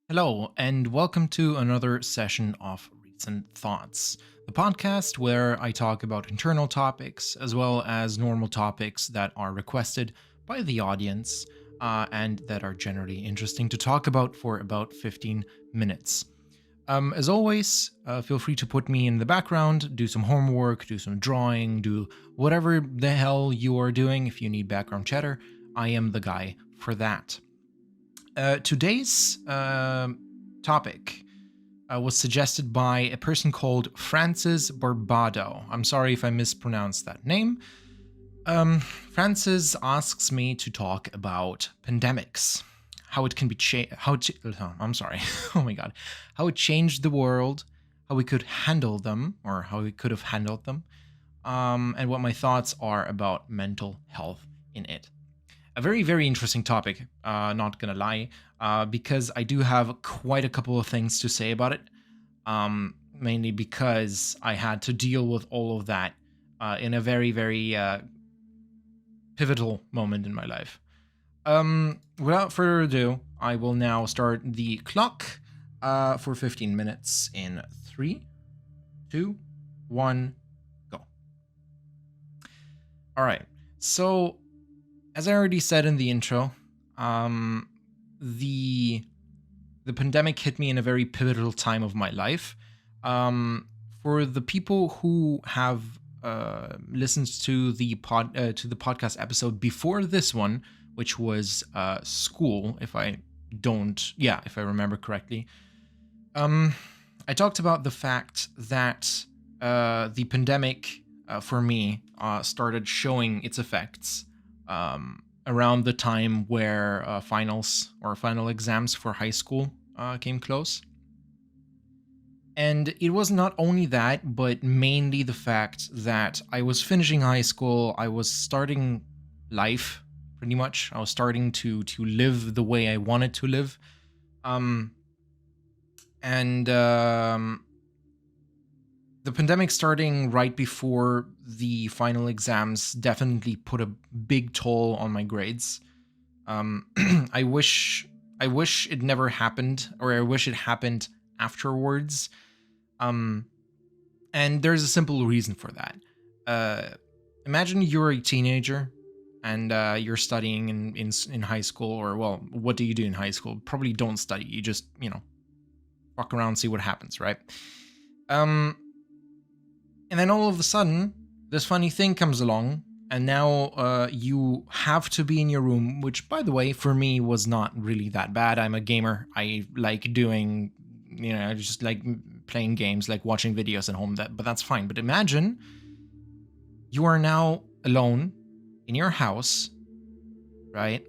Hello, and welcome to another session of Recent Thoughts, the podcast where I talk about internal topics as well as normal topics that are requested by the audience and that are generally interesting to talk about for about 15 minutes. As always, feel free to put me in the background, do some homework, do some drawing, do whatever the hell you are doing. If you need background chatter, I am the guy for that. Today's topic was suggested by a person called Francis Barbado. I'm sorry if I mispronounced that name. Francis asks me to talk about pandemics, how it can be I'm sorry. Oh my god, how it changed the world, how we could handle them, or how we could have handled them, and what my thoughts are about mental health in it. A very, very interesting topic, not gonna lie, because I do have quite a couple of things to say about it, mainly because I had to deal with all of that in a very, very pivotal moment in my life. Without further ado, I will now start the clock for 15 minutes in 3, 2, 1, go. All right, so as I already said in the intro, the pandemic hit me in a very pivotal time of my life. For the people who have listened to the podcast episode before this one, which was school, if I remember correctly, I talked about the fact that the pandemic for me started showing its effects around the time where finals or final exams for high school came close. And it was not only that, but mainly the fact that I was finishing high school, I was starting life, pretty much. I was starting to live the way I wanted to live. The pandemic starting right before the final exams definitely put a big toll on my grades. I wish it never happened, or I wish it happened afterwards. And there's a simple reason for that. Imagine you're a teenager and you're studying in high school, or well, what do you do in high school? Probably don't study. You just fuck around, see what happens, right? And then all of a sudden, this funny thing comes along, and now you have to be in your room, which, by the way, for me was not really that bad. I'm a gamer. I like doing, I just like playing games, like watching videos at home. But that's fine. But imagine you are now alone in your house, right?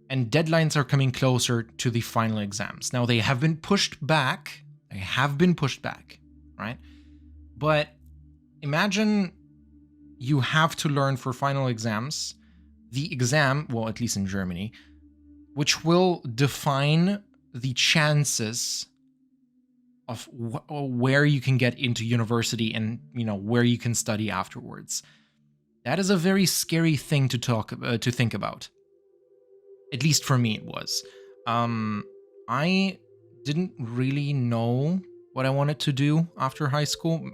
And deadlines are coming closer to the final exams. Now, they have been pushed back. Right? But imagine you have to learn for final exams the exam, well, at least in Germany, which will define the chances of where you can get into university and where you can study afterwards. That is a very scary thing to think about. At least for me, it was. I didn't really know what I wanted to do after high school.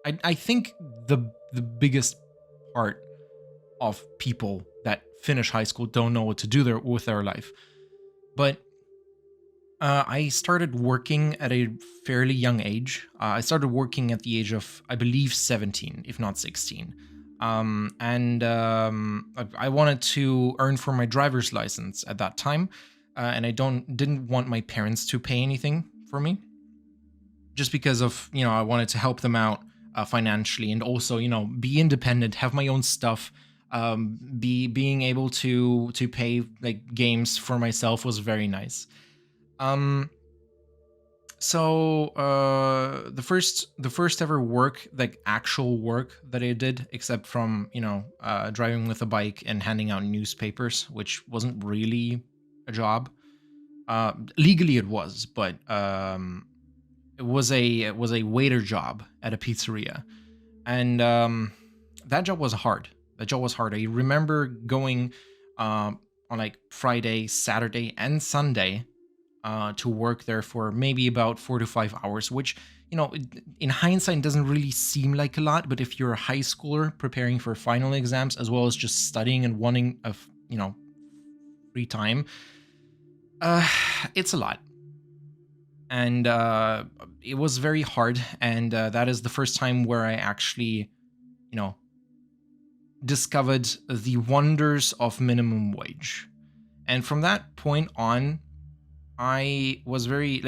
I think the biggest part of people that finish high school don't know what to do with their life. But I started working at a fairly young age. I started working at the age of, I believe, 17, if not 16. I wanted to earn for my driver's license at that time, and I didn't want my parents to pay anything for me, just because of I wanted to help them out financially, and also be independent, have my own stuff. Being able to pay like games for myself was very nice. So the first ever work, like actual work that I did, except from driving with a bike and handing out newspapers, which wasn't really a job. Legally it was, but it was a waiter job at a pizzeria, and that job was hard. I remember going on like Friday, Saturday, and Sunday to work there for maybe about 4 to 5 hours, which, in hindsight doesn't really seem like a lot, but if you're a high schooler preparing for final exams as well as just studying and wanting free time, it's a lot. And it was very hard, and that is the first time where I actually, discovered the wonders of minimum wage. And from that point on, I was very,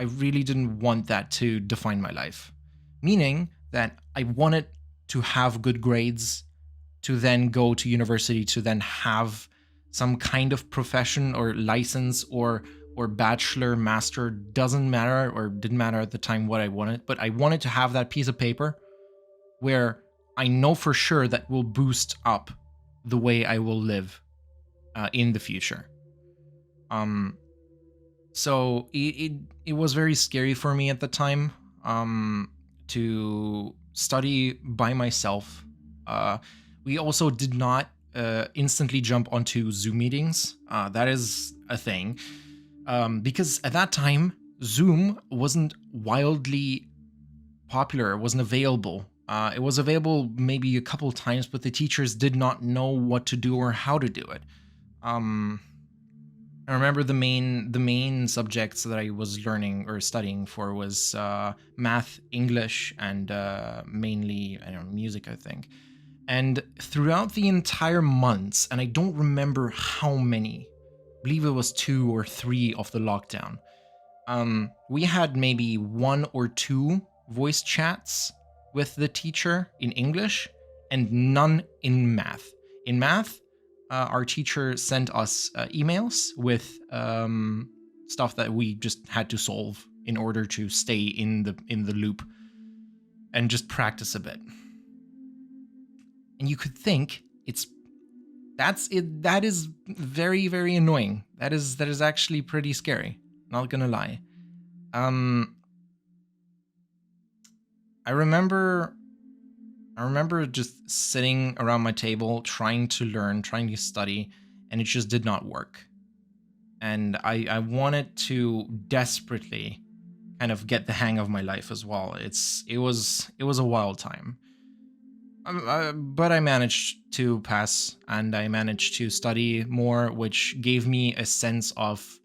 I really didn't want that to define my life. Meaning that I wanted to have good grades, to then go to university, to then have some kind of profession or license or bachelor, master, doesn't matter, or didn't matter at the time what I wanted, but I wanted to have that piece of paper where I know for sure that will boost up the way I will live in the future. So it was very scary for me at the time to study by myself. We also did not instantly jump onto Zoom meetings. That is a thing. Because at that time, Zoom wasn't wildly popular. It wasn't available. It was available maybe a couple times, but the teachers did not know what to do or how to do it. I remember the main subjects that I was learning or studying for was math, English, and mainly, music, I think. And throughout the entire months, and I don't remember how many, I believe it was 2 or 3 of the lockdown, we had maybe 1 or 2 voice chats with the teacher in English and none in math. In math, our teacher sent us emails with stuff that we just had to solve in order to stay in the loop and just practice a bit. And you could think that is very, very annoying. That is actually pretty scary, not gonna lie. I remember just sitting around my table trying to learn, trying to study, and it just did not work. And I wanted to desperately kind of get the hang of my life as well. It was a wild time. But I managed to pass, and I managed to study more, which gave me a sense of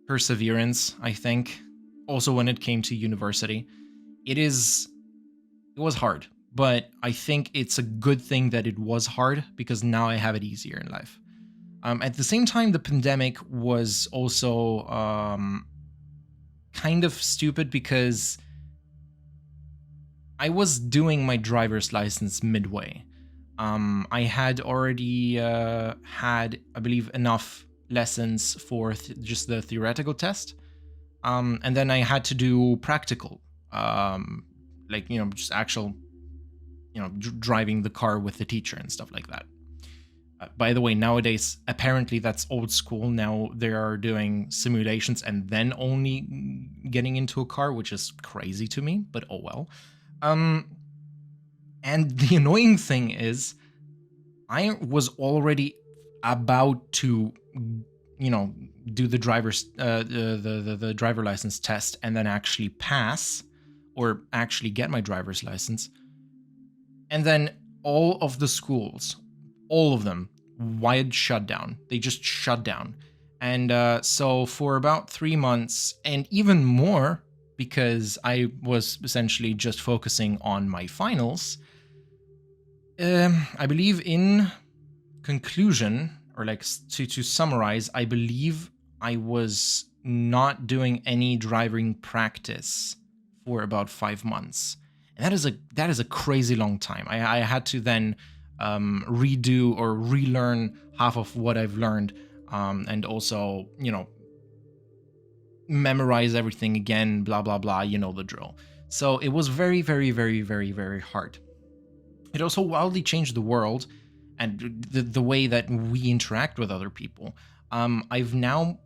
perseverance, I think. Also, when it came to university, it was hard, but I think it's a good thing that it was hard, because now I have it easier in life. At the same time, the pandemic was also kind of stupid, because I was doing my driver's license midway. I had already had, I believe, enough lessons for just the theoretical test. And then I had to do practical, just actual, driving the car with the teacher and stuff like that. By the way, nowadays, apparently that's old school. Now they are doing simulations and then only getting into a car, which is crazy to me, but oh well. And the annoying thing is, I was already about to, do the the driver license test and then actually pass, or actually get my driver's license. And then all of the schools, all of them, wide shutdown. They just shut down. And so for about 3 months, and even more, because I was essentially just focusing on my finals, I believe in conclusion, or to summarize, I believe I was not doing any driving practice for about 5 months. And that is a crazy long time. I had to then redo or relearn half of what I've learned, and also, memorize everything again, blah, blah, blah, the drill. So it was very, very, very, very, very hard. It also wildly changed the world and the way that we interact with other people. I've now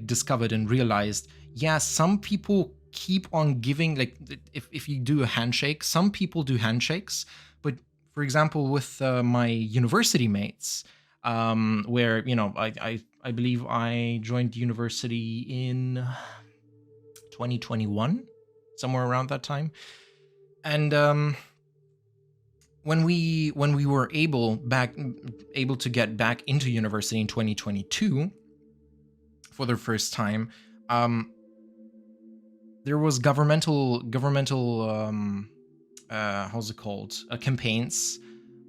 discovered and realized, yeah, some people keep on giving, if you do a handshake, some people do handshakes, but for example, with my university mates, where, you know, I believe I joined university in 2021, somewhere around that time. And when we were able to get back into university in 2022 for the first time, there was governmental how's it called, campaigns,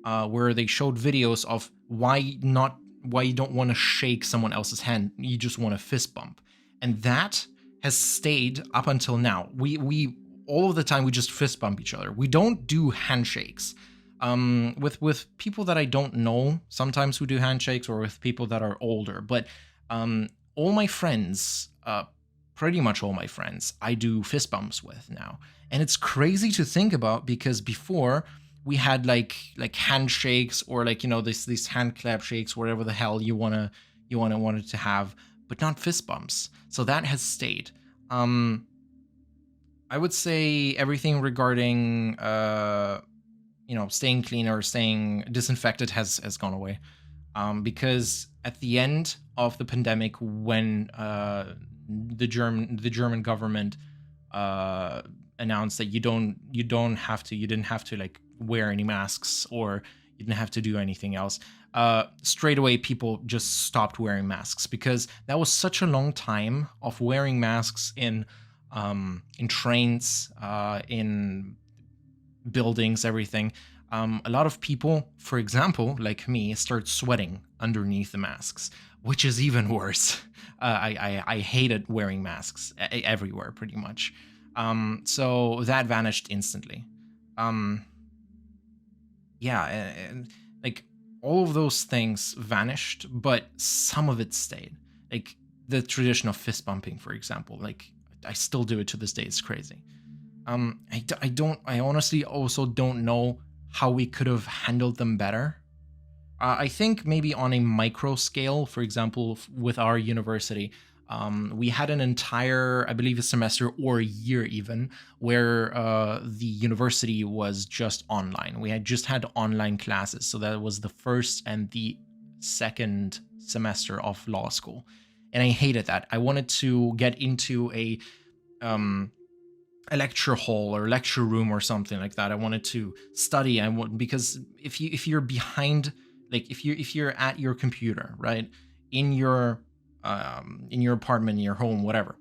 where they showed videos of why you don't want to shake someone else's hand, you just want to fist bump. And that has stayed up until now. We all of the time we just fist bump each other. We don't do handshakes. With people that I don't know, sometimes we do handshakes, or with people that are older. But all my friends, pretty much all my friends, I do fist bumps with now. And it's crazy to think about, because before we had like handshakes, or like, you know, these hand clap shakes, whatever the hell you wanted to have, but not fist bumps. So that has stayed. I would say everything regarding you know, staying clean or staying disinfected has gone away, because at the end of the pandemic, when the German government announced that you didn't have to like wear any masks, or you didn't have to do anything else, straight away people just stopped wearing masks, because that was such a long time of wearing masks in trains, in buildings, everything. A lot of people, for example, like me, start sweating underneath the masks, which is even worse. I hated wearing masks everywhere, pretty much. So that vanished instantly. Yeah, and like all of those things vanished, but some of it stayed. Like the tradition of fist bumping, for example. Like I still do it to this day. It's crazy. I honestly also don't know how we could have handled them better. I think maybe on a micro scale, for example, with our university, we had an entire, I believe, a semester or a year even, where the university was just online. We had just had online classes. So that was the first and the second semester of law school. And I hated that. I wanted to get into a lecture hall or lecture room or something like that. I wanted to study. Because if you're behind, like if you're at your computer, right, in your apartment, in your home, whatever,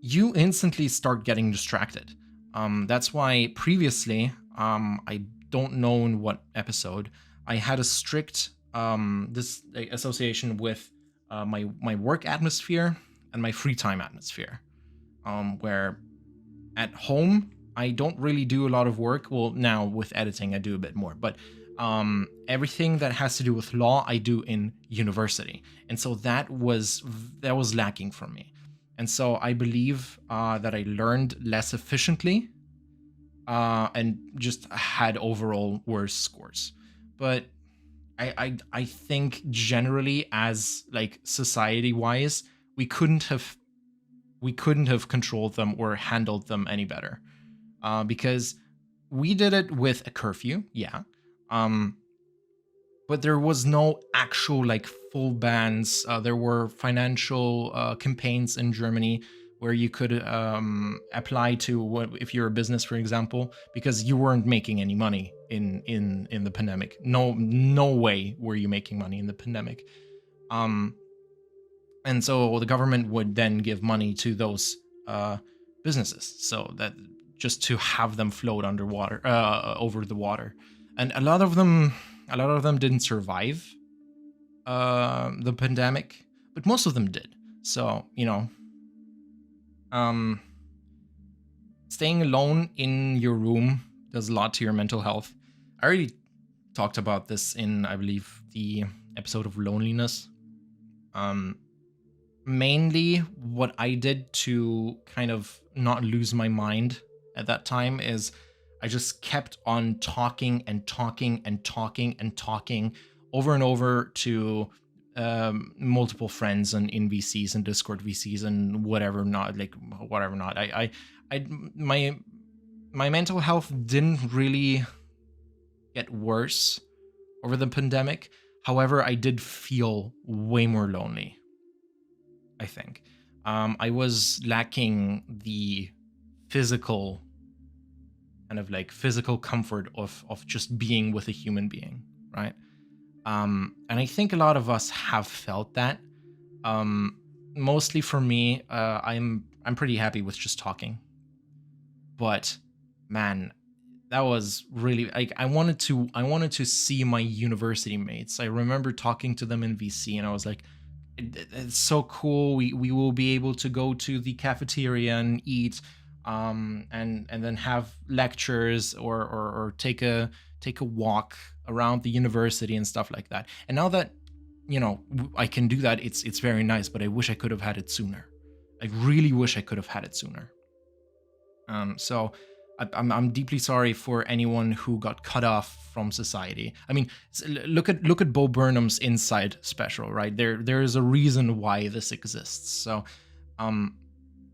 you instantly start getting distracted. That's why previously, I don't know in what episode, I had a strict association with my work atmosphere and my free time atmosphere, where at home I don't really do a lot of work. Well, now with editing I do a bit more, but everything that has to do with law I do in university, and so that was lacking for me. And so I believe that I learned less efficiently, and just had overall worse scores. But I think generally, as like society wise, we couldn't have controlled them or handled them any better, because we did it with a curfew, yeah, but there was no actual like full bans. There were financial campaigns in Germany where you could apply to if you're a business, for example, because you weren't making any money in the pandemic. No way were you making money in the pandemic. And so the government would then give money to those businesses, so that just to have them float underwater, over the water. And a lot of them didn't survive the pandemic, but most of them did. So, you know, staying alone in your room does a lot to your mental health. I already talked about this in, I believe, the episode of loneliness. Mainly what I did to kind of not lose my mind at that time is I just kept on talking and talking and talking and talking over and over to multiple friends and in VCs and Discord VCs and whatever not. My mental health didn't really get worse over the pandemic. However, I did feel way more lonely, I think. I was lacking the physical kind of like physical comfort of just being with a human being, right? And I think a lot of us have felt that. Mostly for me, I'm pretty happy with just talking. But man, that was really like I wanted to see my university mates. I remember talking to them in VC, and I was like, it's so cool. We will be able to go to the cafeteria and eat, and then have lectures or take a walk around the university and stuff like that. And now that I can do that, it's very nice. But I wish I could have had it sooner. I really wish I could have had it sooner. So I'm deeply sorry for anyone who got cut off from society. I mean, look at Bo Burnham's Inside special, right? There is a reason why this exists. So,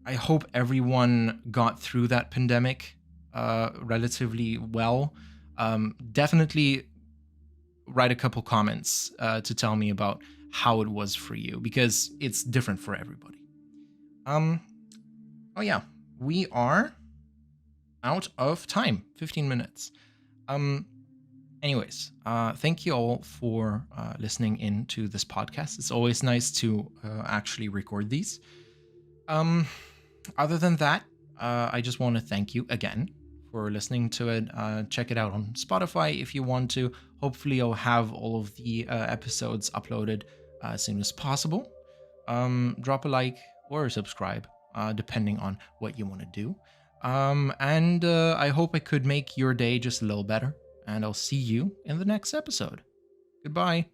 I hope everyone got through that pandemic relatively well. Definitely write a couple comments to tell me about how it was for you, because it's different for everybody. Oh yeah, we are out of time. 15 minutes. Anyways, thank you all for listening in to this podcast. It's always nice to actually record these. Other than that, I just want to thank you again for listening to it. Check it out on Spotify if you want to. Hopefully I'll have all of the episodes uploaded as soon as possible. Drop a like or subscribe, depending on what you want to do. And I hope I could make your day just a little better. And I'll see you in the next episode. Goodbye.